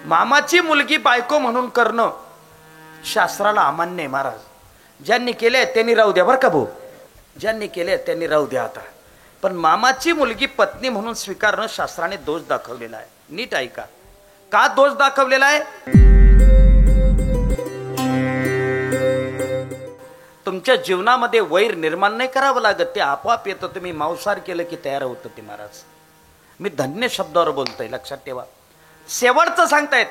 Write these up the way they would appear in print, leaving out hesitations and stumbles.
मामाची मुलगी बायको म्हणून करणं शास्त्राला अमान्य आहे महाराज. ज्यांनी केले त्यांनी राहू द्या बरं का भाऊ, ज्यांनी केले त्यांनी राहू द्या आता. पण मामाची मुलगी पत्नी म्हणून स्वीकारणं शास्त्राने दोष दाखवलेला आहे. नीट ऐका, का दोष दाखवलेला आहे? तुमच्या जीवनामध्ये वैर निर्माण नाही करावं लागत, ते आपोआप येतं. तुम्ही मांसाहार केलं की तयार होतं ते महाराज. मी धन्य शब्दावर बोलतोय, लक्षात ठेवा. शेवटचं सांगतायत,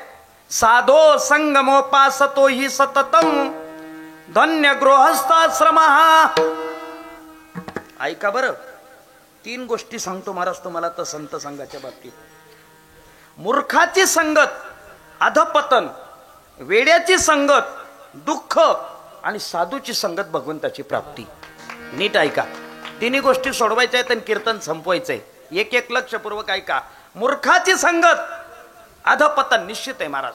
साधो संगमोपासतो हि सततम धन्य गृहस्थाश्रम. ऐका बरं, 3 गोष्टी सांगतो महाराज तुम्हाला तर संत संघाच्या बाबतीत. मूर्खाची संगत अधपतन, वेड्याची संगत दुःख, आणि साधूची संगत भगवंताची प्राप्ती. नीट ऐका, 3 गोष्टी सोडवायच्या आहेत आणि कीर्तन संपवायचंय. एक एक लक्षपूर्वक ऐका. मूर्खाची संगत अधपतन निश्चित आहे महाराज.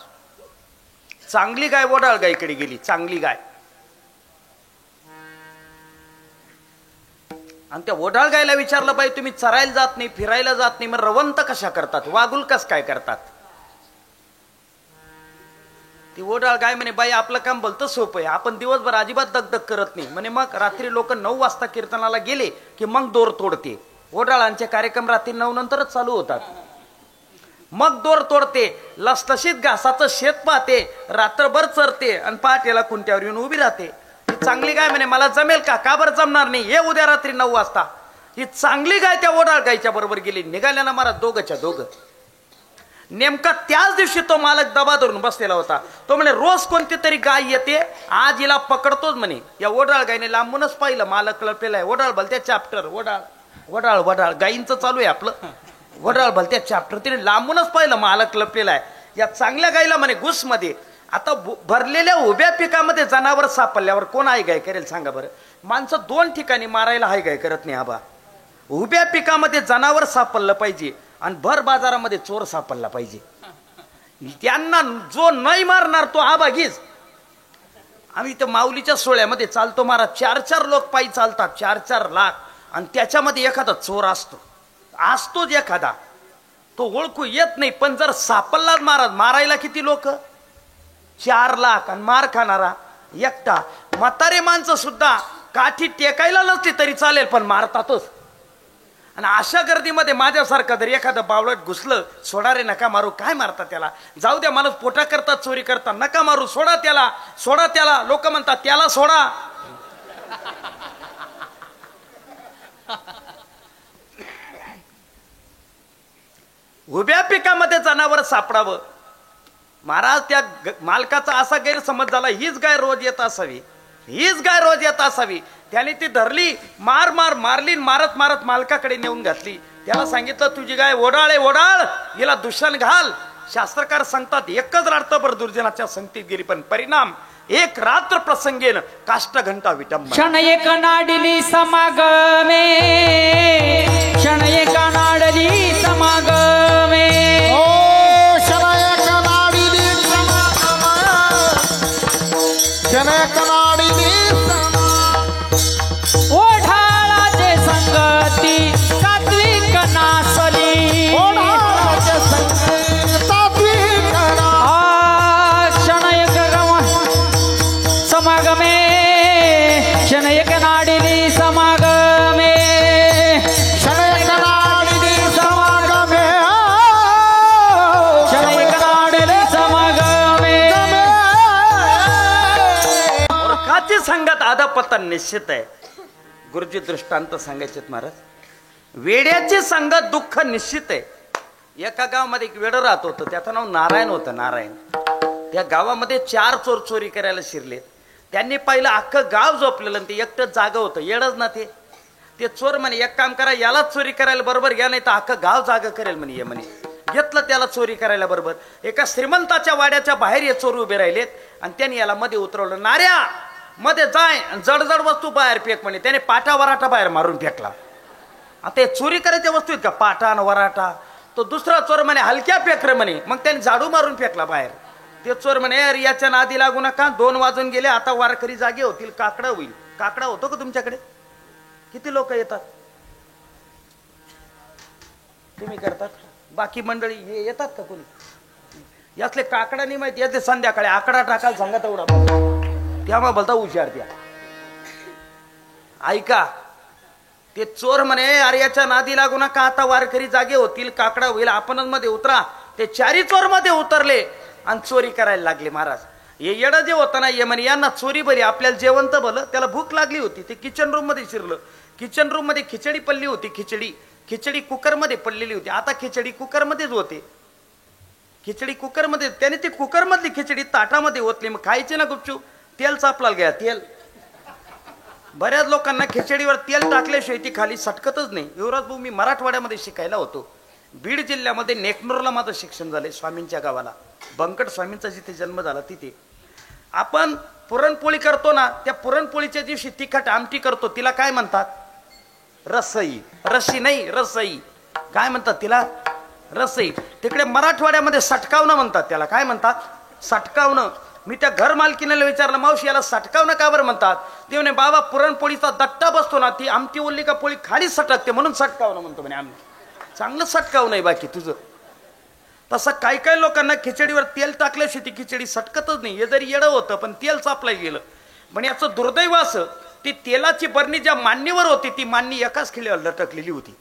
चांगली गाय वडाळ गायकडे गेली, चांगली गाय, आणि त्या वडाळ गायला विचारलं पाहिजे तुम्ही चरायला जात नाही, फिरायला जात नाही, मग रवंत कशा करतात, वागुल कस काय करतात? ती वडाळ गाय म्हणे, बाई आपलं काम भलतं सोपं आहे, आपण दिवसभर अजिबात दगदग करत नाही म्हणे. मग रात्री लोक 9 वाजता कीर्तनाला गेले की मग दोर तोडते. वडाळांचे कार्यक्रम रात्री 9 नंतरच चालू होतात. मग दोर तोडते, लसलशीत घासाचं शेत पाहते, रात्रभर चरते आणि पहाटेला खुंट्यावर येऊन उभी राहते. ही चांगली गाय म्हणे, मला जमेल का? का बरं जमणार नाही? ये उद्या रात्री 9 वाजता. ही चांगली गाय त्या वडाळ गायच्या बरोबर गेली. निघाल्या ना महाराज दोघंच्या दोघं. नेमका त्याच दिवशी तो मालक दबा धरून बसलेला होता. तो म्हणे, रोज कोणती तरी गाय येते, आज हिला पकडतोच म्हणे. या वडाळ गायने लांबूनच पाहिलं, मालक लपलेला आहे. वडाळ भलत्या चॅप्टर, वडाळ वडाळ वडाळ गायींचं चालू आहे आपलं. वडाळ भलत्या चॅप्टर, तिने लांबूनच पाहिलं, मालक लपलेला आहे. या चांगल्या गायीला म्हणे घुसमध्ये. आता भरलेल्या उभ्या पिकामध्ये जनावर सापडल्यावर कोण हाय गाय करेल सांगा बरं? माणसं 2 ठिकाणी मारायला हाय गाय करत नाही. आबा, उभ्या पिकामध्ये जनावर सापडलं पाहिजे आणि भर बाजारामध्ये चोर सापडला पाहिजे. त्यांना जो नाही मारणार तो आबा घीच. आम्ही तर माऊलीच्या सोहळ्यामध्ये चालतो महाराज, 4-4 लोक पायी चालतात, 4-4 लाख, आणि त्याच्यामध्ये एखादा चोर असतोच एखादा. तो ओळखू येत नाही, पण जर सापडला महाराज, मारायला किती लोक? 4 लाख, आणि मार खाणारा एकटा. म्हातारे माणसं सुद्धा काठी टेकायला नसली तरी चालेल, पण मारतातच. आणि अशा गर्दीमध्ये माझ्यासारखं जर एखादं बावळट घुसलं, सोडा रे नका मारू. काय मारता त्याला? जाऊ द्या, माणूस पोटा करतात, चोरी करतात, नका मारू, सोडा त्याला, सोडा त्याला. लोक म्हणतात त्याला सोडा. उभ्या पिकामध्ये जनावर सापडावं महाराज. त्या मालकाचा असा गैरसमज झाला, हीच गाय रोज येत असावी, हीच गाय रोज येत असावी. त्याने ती धरली, मारली, मारत मारत मालकाकडे नेऊन घातली. त्याला सांगितलं, तुझी गाय वडाळ आहे, वडाळ, हिला दूषण घाल. शास्त्रकार सांगतात, एकच रात्रभर दुर्जनाच्या संगतीत गेली, पण परिणाम एक रात्र प्रसंगेन काष्ट घंटा विटंबना. क्षण एक नाडली समागमे, क्षण एक नाडली समागमे, क्षण एक नाडली समागमे, क्षण एक नाडली ओढाळाचे संगती सात्विक नासली, ओढाळाचे संगती सात्विक नासली. क्षण एक समागमे, क्षण एक नाडली समागमे, क्षण एक नाडली समागमे, क्षण एक नाडली समागमे. मूर्खाची संगत अधपतन निश्चित आहे. गुरुजी दृष्टांत सांगायचे महाराज. वेड्याची संगत दुःख निश्चित आहे. एका गावामध्ये एक वेड राहत होतं, त्याचं नाव नारायण होतं. नारायण, त्या गावामध्ये 4 चोर चोरी करायला शिरले. त्यांनी पाहिलं अख्खं गाव झोपलेलं, ते एकटंच जागा होतं. येडच ना ते चोर म्हणे, एक काम करा, यालाच चोरी करायला बरोबर घ्या, नाही तर अख्खं गाव जागा करेल म्हणे. म्हणे घेतलं त्याला चोरी करायला बरोबर. एका श्रीमंताच्या वाड्याच्या बाहेर हे चोर उभे राहिलेत, आणि त्यांनी याला मध्ये उतरवलं. नाऱ्या मध्ये जाय, जडजड वस्तू बाहेर फेक म्हणे. त्याने पाटा वराटा बाहेर मारून फेकला. आता हे चोरी करायच्या वस्तू आहेत का, पाटा आणि वराटा? तो दुसरा चोर म्हणे, हलक्या फेक रे म्हणे. मग त्याने झाडू मारून फेकला बाहेर. ते चोर म्हणे, अरे याच्या नादी लागू नका, 2 वाजून गेले, आता वारकरी जागे होतील, काकडा होईल. काकडा होतो का तुमच्याकडे? किती लोक येतात? तुम्ही करतात? बाकी मंडळी हे येतात का कोणी? यातले काकडा नाही माहिती, यातले संध्याकाळी आकडा टाकायला सांगा तेवढा त्यामुळे बोलता हुशार त्या. ऐका, ते चोर म्हणे अरे याच्या नादी लागू नका, आता वारकरी जागे होतील, काकडा होईल, आपणच मध्ये उतरा. ते चारी चोर मध्ये उतरले आणि चोरी करायला लागले. महाराज हे येडं जे होतं ना, ये म्हणे यांना चोरी बरी, आपल्याला जेवण तर भलं. त्याला भूक लागली होती, ते किचन रूम मध्ये शिरलं. किचन रूम मध्ये खिचडी पडली होती, खिचडी कुकर मध्ये पडलेली होती. आता खिचडी कुकर मध्येच होते, खिचडी कुकर मध्ये. त्याने ती कुकर मधली खिचडी ताटामध्ये ओतली. मग खायची ना गुपचूप, तेल चापलायला घ्या तेल. बऱ्याच लोकांना खिचडीवर तेल टाकल्याशिवाय ती खाली सटकतच नाही. युवराज भाऊ, मी मराठवाड्यामध्ये शिकायला होतो. बीड जिल्ह्यामध्ये नेकनूरला माझं शिक्षण झालंय, स्वामींच्या गावाला. बंकट स्वामींचा जिथे जन्म झाला तिथे. आपण पुरणपोळी करतो ना, त्या पुरणपोळीच्या दिवशी तिखट आमटी करतो, तिला काय म्हणतात? रसई. रशी नाही, रसई. काय म्हणतात तिला? रसई. तिकडे मराठवाड्यामध्ये सटकावणं म्हणतात त्याला. काय म्हणतात? सटकावणं. मी त्या घर मालकीने विचारलं, मावशी याला सटकावणं का बरं म्हणतात? ते म्हणे बाबा पुरणपोळीचा दट्टा बसतो ना, ती आमटी ओल्ली का पोळी खाली सटकते म्हणून सटकावणं म्हणतो म्हणे आम्ही. चांगलं सटकावणं आहे बाकी तुझं. तसं काही काही लोकांना खिचडीवर तेल टाकल्याशिवाय ती खिचडी सटकतच नाही. हे जरी येडं होतं पण तेल चापलं गेलं. पण याचं दुर्दैव असं, ती तेलाची बरणी ज्या मांडणीवर होती ती मांडणी एकाच खिळ्यावर लटकलेली होती.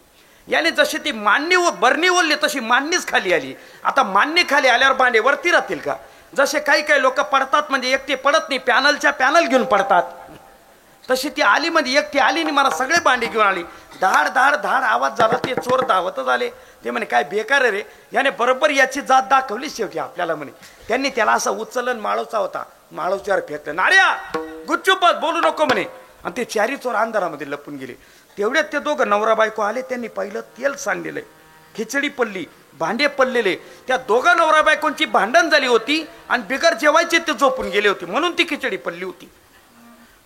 याने जशी ती मांडणी बरणी ओढली तशी मांडणीच खाली आली. आता मांडणी खाली आल्यावर भांडे वरती राहतील का? जसे काही काही लोक पडतात, म्हणजे एकटे पडत नाही, पॅनलच्या पॅनल घेऊन पडतात, तशी ती आली. म्हणजे एकटी आली आणि मला सगळे भांडे घेऊन आली. धाड धाड धाड आवाज झाला. ते चोर धावतच आले. ते म्हणे काय बेकार रे, याने बरोबर याची जात दाखवली शेवटी आपल्याला म्हणे. त्यांनी त्याला असं उचललं, माळोचा होता, माळोच्यावर फेकलं. नार्या गुच्चुपच बोलू नको म्हणे. आणि ते चारी चोर अंधारामध्ये लपून गेले. तेवढ्यात ते दोघं नवरा बायको आले. त्यांनी पाहिलं तेल सांडलेलं, खिचडी पडली, भांडे पडलेले. त्या दोघा नवरा बायकोंची भांडण झाली होती आणि बिगर जेवायचे ते झोपून गेले होते म्हणून ती खिचडी पडली होती.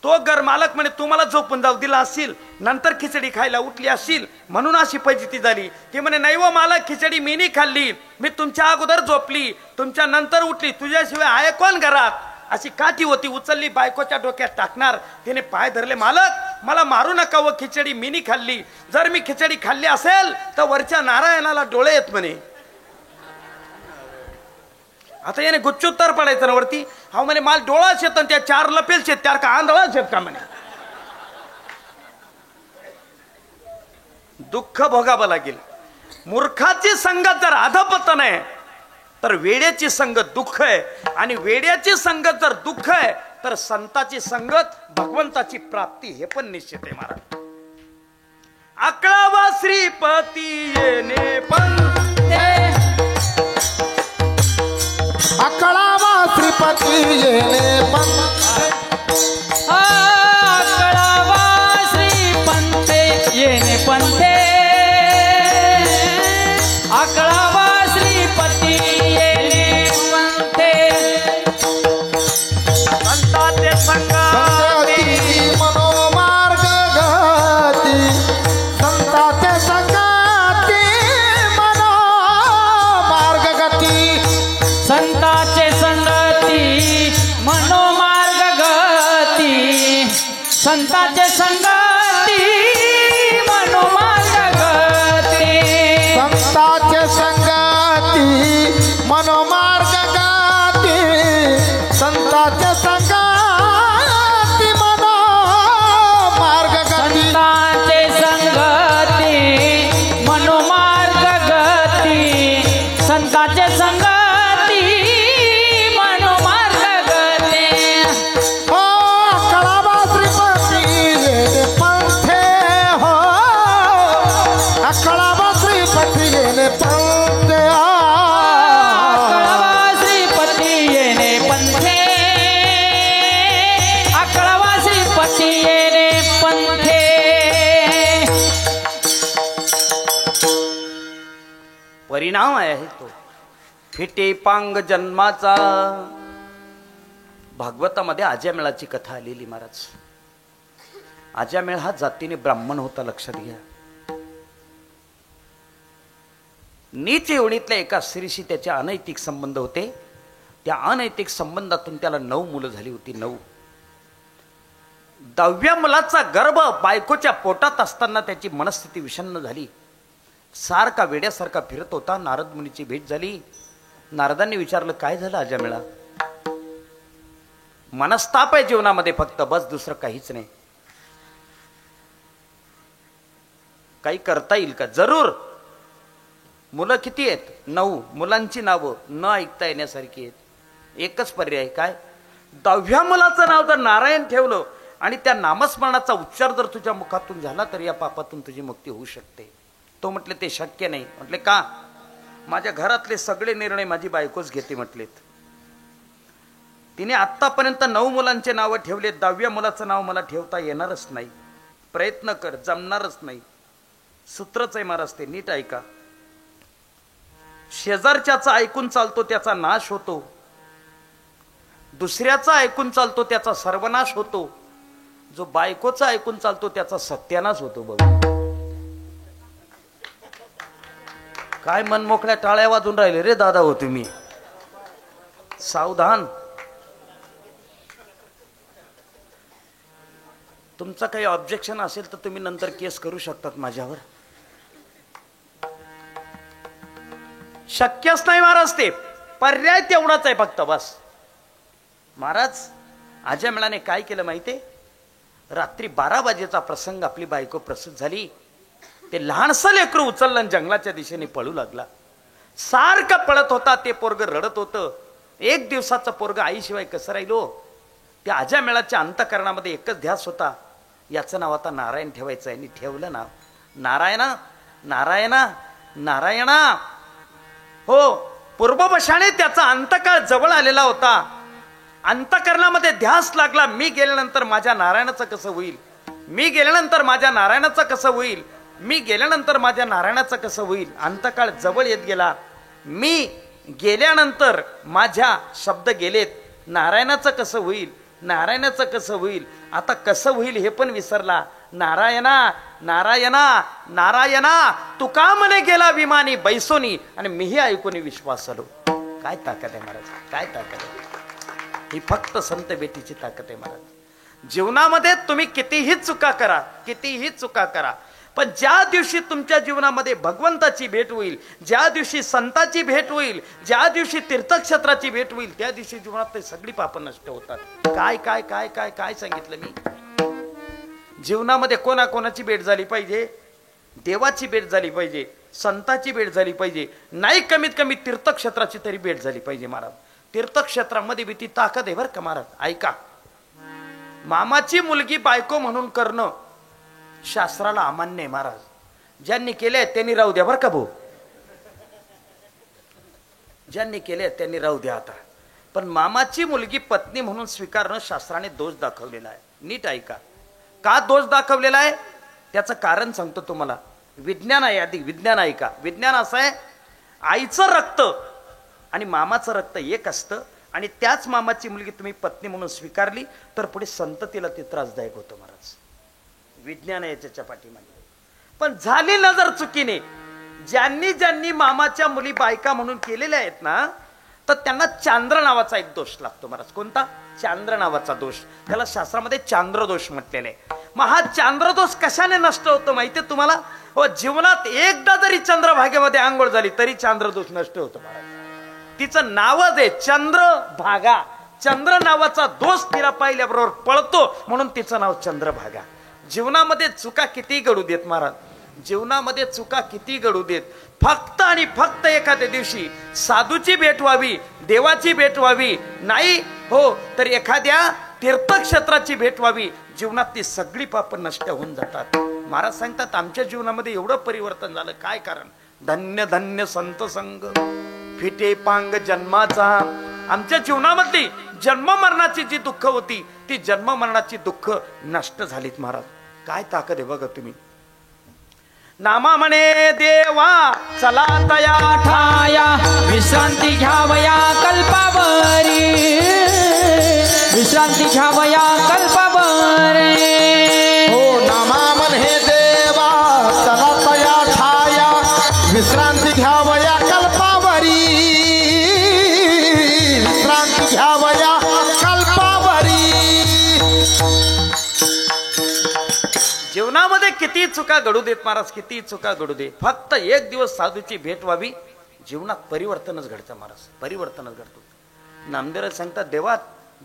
तो घर मालक म्हणे तुम्हाला झोपून जाऊ दिला असतील, नंतर खिचडी खायला उठली असतील म्हणून अशी फजिती झाली. ते म्हणे नाही व मालक, खिचडी मी नाही खाल्ली, मी तुमच्या अगोदर झोपली, तुमच्या नंतर उठली, तुझ्याशिवाय आहे कोण घरात? अशी काठी होती, उचलली बायकोच्या डोक्यात टाकणार. त्याने पाय धरले, मालक मला मारू नका व खिचडी मी नाही खाल्ली. जर मी खिचडी खाल्ली असेल तर वरच्या नारायणाला डोळे येत म्हणे. आता याने गुच्चुत्तर पडायचं ना वरती. हा म्हणे माल डोळा शेत त्या चार लपेल शेत त्यार का आंधळा शेत का म्हणे. दुःख भोगावं लागेल. मूर्खाची संगत जर अधपतन आहे तर वेड्याची संगत दुःख आहे, आणि वेड्याची संगत जर दुःख आहे तर संताची संगत भगवंताची प्राप्ती हे पण निश्चित आहे. महाराज अकळावा श्रीपती येणे पंथे, अकळावा श्रीपती येणे पंथे, अकळावा श्रीपंथे येणे पंथे, अकळावा श्रीपती येणे पंथे. संताचे संगती मनोमार्ग गती, संताचे संगती मनोमार्ग गती, संताचे संगती मनोमार्ग गती, संताचे संगती मनोमार्ग गती, संताचे संगती मनोमार्ग गती, संताचे संगती मनोमार्ग गती, संताचे संगती मनोमार्ग गती, संताचे संगती मनोमार्ग गती. हो अकळावा श्रीपती येणे पंथे, हो अकळावा श्रीपती येणे पंथे, अकळावा श्रीपती येणे पंथे, अकळावा श्रीपती येणे पंथे. परिणाम आहे तो फिटे पांग जन्माचा. भागवतामध्ये आज्यामेळाची कथा आलेली. महाराज आज्यामेळ हा जातीने ब्राह्मण होता, लक्षात घ्या. नीच योनीतल्या एका स्त्रीशी त्याचे अनैतिक संबंध होते. त्या अनैतिक संबंधातून त्याला 9 मुलं झाली होती. 9. 10व्या मुलाचा गर्भ बायकोच्या पोटात असताना त्याची मनस्थिती विषण्ण झाली. सारखा वेड्यासारखा फिरत होता. नारद मुनीची भेट झाली. नारदांनी विचारलं काय झालं अजामिळा? मनस्ताप आहे जीवनामध्ये फक्त, बस दुसरं काहीच नाही. काही करता येईल का? जरूर. मुलं किती आहेत? 9. मुलांची नावं न ऐकता येण्यासारखी आहेत. एकच पर्याय काय? 10व्या मुलाचं नाव जर नारायण ठेवलं आणि त्या नामस्मरणाचा उच्चार जर तुझ्या मुखातून झाला तर या पापातून तुझी मुक्ती होऊ शकते. तो म्हटले ते शक्य नाही. म्हटले का? माझ्या घरातले सगळे निर्णय माझी बायकोच घेते म्हटलेत. तिने आतापर्यंत 9 मुलांचे नावं ठेवले, 10व्या मुलाचं नाव मला ठेवता येणारच नाही. प्रयत्न कर, जमणारच नाही. सूत्रच आहे महाराज ते, नीट ऐका. शेजारच्याचा ऐकून चालतो त्याचा नाश होतो, दुसऱ्याचा ऐकून चालतो त्याचा सर्वनाश होतो, जो बायकोचा ऐकून चालतो त्याचा सत्यानाश होतो. बघ काय मनमोकळ्या टाळ्या वाजून राहिले रे दादा हो तुम्ही. सावधान. तुमचं काही ऑब्जेक्शन असेल तर तुम्ही नंतर केस करू शकतात माझ्यावर. शक्यच नाही महाराज ते. पर्याय तेवढाच आहे फक्त, बस. महाराज अजामिळाने काय केलं माहितीये? रात्री 12 वाजेचा प्रसंग, आपली बायको प्रसूत झाली. ते लहानसं लेकरू उचललं आणि जंगलाच्या दिशेने पळू लागला. सारखं पळत होता. ते पोरग रडत होतं. 1 दिवसाचं पोरग आईशिवाय कसं राहिलो? त्या अजामिळाच्या अंतःकरणामध्ये एकच ध्यास होता, याचं नाव आता नारायण ठेवायचं आहे. आणि ठेवलं नाव नारायणा नारायणा नारायणा. हो, पूर्ववशाने त्याचा अंतकाळ जवळ आलेला होता. अंतकरणामध्ये ध्यास लागला, मी गेल्यानंतर माझ्या नारायणाचं कसं होईल, मी गेल्यानंतर माझ्या नारायणाचं कसं होईल, मी गेल्यानंतर माझ्या नारायणाचं कसं होईल. अंतकाळ जवळ येत गेला. मी गेल्यानंतर माझ्या शब्द गेलेत, नारायणाचं कसं होईल, नारायणाचं कसं होईल, आता कसं होईल हे पण विसरला. नारायणा नारायणा नारायणा तुका म्हणे गेला विमानी बैसोनी, आणि मीही ऐकून विश्वास आलो. काय ताकद आहे महाराज, काय ताकद आहे. ही फक्त संत बेटीची ताकद आहे महाराज. जीवनामध्ये तुम्ही कितीही चुका करा, कितीही चुका करा, पण ज्या दिवशी तुमच्या जीवनामध्ये भगवंताची भेट होईल, ज्या दिवशी संताची भेट होईल, ज्या दिवशी तीर्थक्षेत्राची भेट होईल, त्या दिवशी जीवनात ते सगळी पाप नष्ट होतात. काय काय काय काय काय सांगितलं मी? जीवनामध्ये कोणाकोणाची भेट झाली पाहिजे? देवाची भेट झाली पाहिजे, संताची भेट झाली पाहिजे, नाही कमीत कमी तीर्थक्षेत्राची तरी भेट झाली पाहिजे महाराज. तीर्थक्षेत्रामध्ये बी ती ताकद आहे बरं का महाराज. ऐका, मामाची मुलगी बायको म्हणून करणं शास्त्राला अमान्य आहे महाराज. ज्यांनी केले त्यांनी राहू द्या बरं का भाऊ, ज्यांनी केले त्यांनी राहू द्या आता. पण मामाची मुलगी पत्नी म्हणून स्वीकारणं शास्त्राने दोष दाखवलेला आहे. नीट ऐका, का दोष दाखवलेला आहे त्याचं कारण सांगतो तुम्हाला. विज्ञान आहे, आधी विज्ञान ऐका. विज्ञान असं आहे, आईचं रक्त आणि मामाचं रक्त एक असतं, आणि त्याच मामाची मुलगी तुम्ही पत्नी म्हणून स्वीकारली तर पुढे संततीला ते त्रासदायक होतं महाराज. विज्ञान आहे याच्या पाठीमागे. पण झाली नजर चुकीने, ज्यांनी ज्यांनी मामाच्या मुली बायका म्हणून केलेल्या आहेत ना, तर त्यांना चांद्र नावाचा एक दोष लागतो महाराज. कोणता? चांद्र नावाचा दोष. त्याला शास्त्रामध्ये चांद्र दोष म्हटलेला आहे. मग हा चांद्र दोष कशाने नष्ट होतो माहितीये तुम्हाला? हो, जीवनात एकदा जरी चंद्रभागेमध्ये आंघोळ झाली तरी चांद्र दोष नष्ट होतो महाराज. तिचं नावच आहे चंद्रभागा. चंद्र नावाचा दोष तिला पाहिल्याबरोबर पळतो, म्हणून तिचं नाव चंद्रभागा. जीवनामध्ये चुका किती घडू देत महाराज, जीवनामध्ये चुका किती घडू देत, फक्त आणि फक्त एखाद्या दिवशी साधूची भेट व्हावी, देवाची भेट व्हावी, नाही हो तर एखाद्या तीर्थक्षेत्राची भेट व्हावी, जीवनात ती सगळी पाप नष्ट होऊन जातात. महाराज सांगतात आमच्या जीवनामध्ये एवढं परिवर्तन झालं. काय कारण? धन्य धन्य संत संग फिटे पांग जन्माचा. आमच्या जीवनामधली जन्म मरणाची जी दुःख होती, ती जन्म मरणाची दुःख नष्ट झालीत महाराज. काय ताकद आहे बघा तुम्ही. नामा म्हणे देवा चला तया ठाया, विश्रांती घ्यावया कल्पावरी, विश्रांती घ्यावया कल्पावरी. हो, नामा म्हणे देवा चला तया ठाया, विश्रांती घ्यावया कल्पावरी, विश्रांती घ्यावया कल्पावरी. जीवनामध्ये किती चुका घडू देत महाराज, किती चुका घडू दे, फक्त एक दिवस साधूची भेट व्हावी, जीवनात परिवर्तनच घडतं महाराज, परिवर्तनच घडतो. नामदेव सांगतात देवा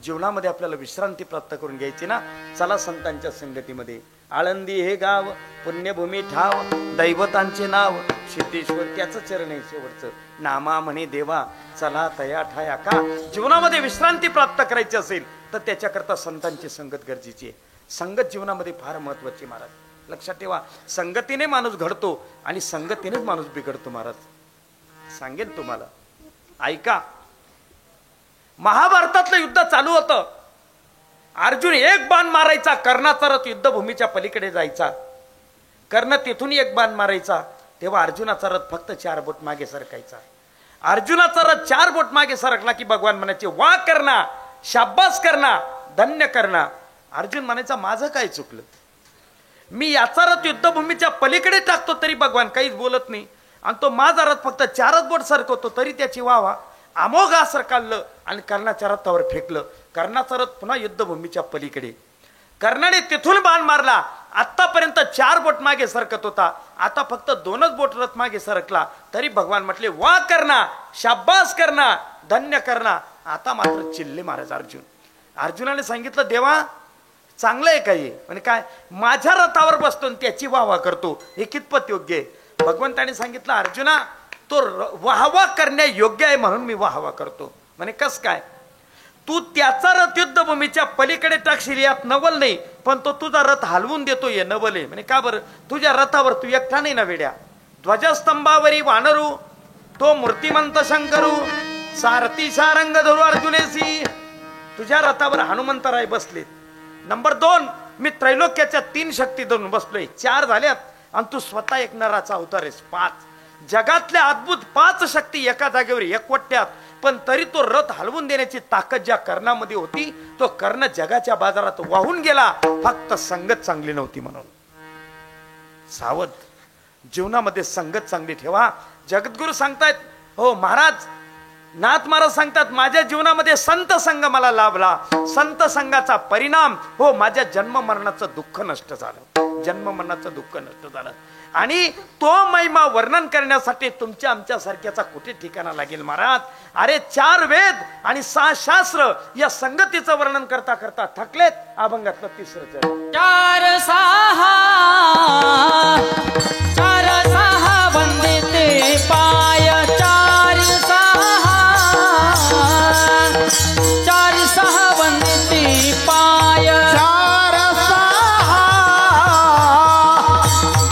जीवनामध्ये आपल्याला विश्रांती प्राप्त करून घ्यायची ना, चला संतांच्या संगतीमध्ये. आळंदी हे गाव पुण्यभूमी ठाव, दैवतांचे नाव सिद्धेश्वर त्याचं चरण आहे शेवटचं. नामा म्हणे देवा चला तया ठाया. का जीवनामध्ये विश्रांती प्राप्त करायची असेल तर त्याच्याकरता संतांची संगत गरजेची आहे. संगत जीवनामध्ये फार महत्वाची महाराज, लक्षात ठेवा. संगतीने माणूस घडतो आणि संगतीनेच माणूस बिघडतो महाराज. सांगेन तुम्हाला, ऐका. महाभारतातलं युद्ध चालू होतं. अर्जुन एक बाण मारायचा, कर्णाचा रथ युद्धभूमीच्या पलीकडे जायचा. कर्ण तिथून एक बाण मारायचा, तेव्हा अर्जुनाचा रथ फक्त 4 बोट मागे सरकायचा. अर्जुनाचा रथ 4 बोट मागे सरकला की भगवान म्हणायचे वा कर्णा, शाब्बास कर्णा, धन्य कर्णा. अर्जुन म्हणायचा माझं काय चुकलं, मी याचा रथ युद्धभूमीच्या पलीकडे टाकतो तरी भगवान काहीच बोलत नाही, आणि तो माझा रथ फक्त 4च बोट सरकवतो तरी त्याची वावा. अमोघ असर काढलं आणि कर्णाच्या रथावर फेकलं. कर्णाचा रथ पुन्हा युद्धभूमीच्या पलीकडे. कर्णाने तिथून बाण मारला. आतापर्यंत 4 बोट मागे सरकत होता, आता फक्त 2च बोट रथ मागे सरकला तरी भगवान म्हटले वा कर्णा, शाब्बास कर्णा, धन्य कर्णा. आता मात्र चिल्ले महाराज अर्जुन. अर्जुनाने सांगितलं देवा चांगलं आहे काही, म्हणजे काय माझ्या रथावर बसतो आणि त्याची वाहवा करतो, हे कितपत योग्य आहे. भगवंताने सांगितलं अर्जुना तो वाहवा करण्या योग्य आहे म्हणून मी वाहवा करतो. म्हणे कस काय, तू त्याचा रथ युद्धभूमीच्या पलीकडे टाकशील यात नवल नाही, पण तो तुझा रथ हलवून देतो हे नवल आहे. म्हणे का बरं, तुझ्या रथावर तू एकटा नाही ना वेड्या. ध्वजस्तंभावरी वानरू तो मूर्तिमंत शंकरू, सारथी सारंग धरू अर्जुनेसी. तुझ्या रथावर हनुमंतराय बसलेत. नंबर 2 मी त्रैलोक्याच्या 3 शक्ती धरून बसलोय. 4 झाल्यात आणि तू स्वतः एक नराचा अवतार आहेस. 5 जगातल्या अद्भुत 5 शक्ती एका जागेवर एकवटत्यात, पण तरी तो रथ हलवून देण्याची ताकद ज्या कर्णामध्ये होती तो कर्ण जगाच्या बाजारात वाहून गेला, फक्त संगत चांगली नव्हती म्हणून. सावध, जीवनामध्ये संगत चांगली ठेवा. जगद्गुरु सांगतायत हो महाराज, नाथ महाराज सांगतात माझ्या जीवनामध्ये संत संग मला लाभला. संत संघाचा परिणाम हो माझ्या जन्म मरणाचं दुःख नष्ट झालं, जन्म मरणाचं दुःख नष्ट झालं. आणि तो महिमा वर्णन करण्यासाठी तुमच्या आमच्या सारख्याचा कुठे ठिकाणा लागेल महाराज. अरे 4 वेद आणि 6 शास्त्र या संगतीचं वर्णन करता करता थकलेत. अभंगातलं 3रं चरण. 4 6 वंदिते पाय, 4 6 वंदिते पाय.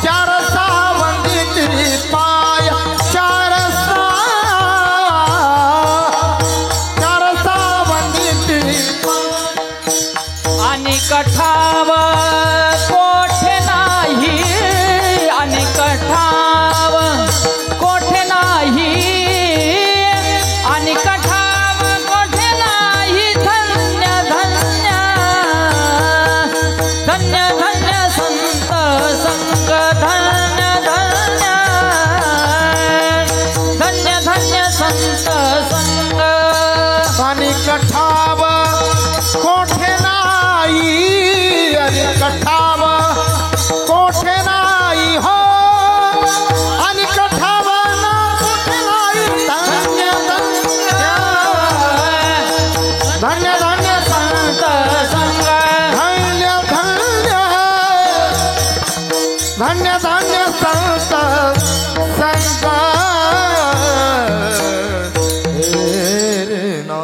4 6 वंदिते पाय, 4 6 वंदिते आणि कठाव कोठे नाही, आणि कठाव कोठे नाही, आणि कठाव कोठे नाही. धन्य धन्य धन्य धन्य संत संग, धन्य धन्य धन्य धन्य संत संग. आणि कठाव कोठे नाही, आणि कठाव कोठे नाही हो, आणि कठाव ना कोठे नाही. धन्य धन्य धन्य धन्य संत संग. धन्य धन्य धन्य धन्य संत संग. हे रे ना